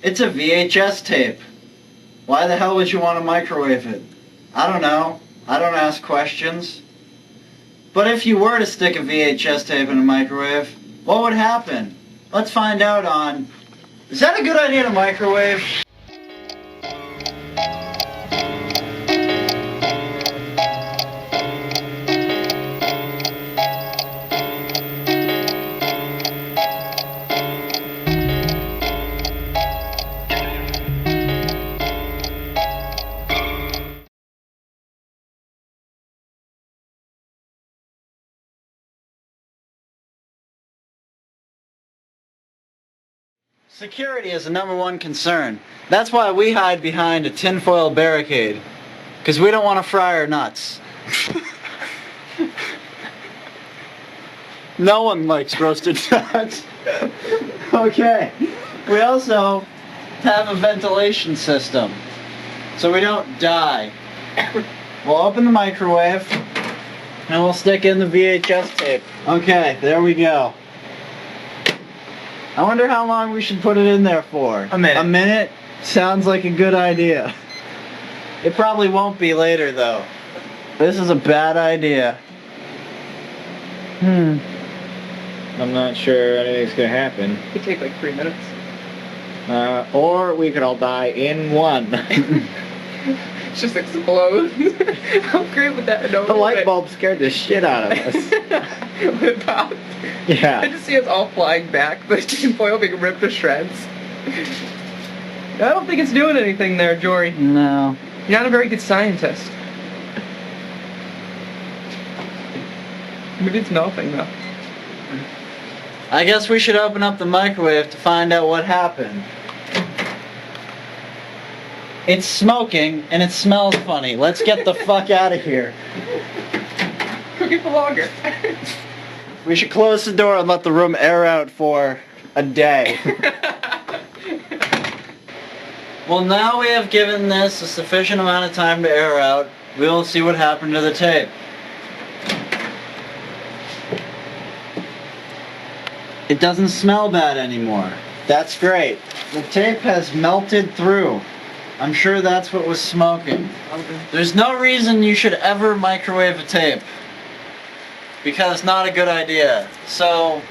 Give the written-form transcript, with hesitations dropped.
It's a VHS tape. Why the hell would you want to microwave it? I don't know. I don't ask questions. But if you were to stick a VHS tape in a microwave, what would happen? Let's find out on... Is that a good idea to microwave? Security is the #1 concern. That's why we hide behind a tinfoil barricade. Because we don't want to fry our nuts. No one likes roasted nuts. Okay. We also have a ventilation system. So we don't die. We'll open the microwave. And we'll stick in the VHS tape. Okay, there we go. I wonder how long we should put it in there for. A minute. A minute? Sounds like a good idea. It probably won't be later though. This is a bad idea. I'm not sure anything's gonna happen. It could take like 3 minutes. Or we could all die in one. Just explode. How great would that The light bulb scared the shit out of us. Would it pop? Yeah. I just see us all flying back, the tinfoil being ripped to shreds. I don't think it's doing anything there, Jory. No. You're not a very good scientist. Maybe it's melting though. I guess we should open up the microwave to find out what happened. It's smoking and it smells funny. Let's get the fuck out of here. Cook it for longer. We should close the door and let the room air out for a day. Well, now we have given this a sufficient amount of time to air out. We will see what happened to the tape. It doesn't smell bad anymore. That's great. The tape has melted through. I'm sure that's what was smoking. There's no reason you should ever microwave a tape. Because it's not a good idea. So,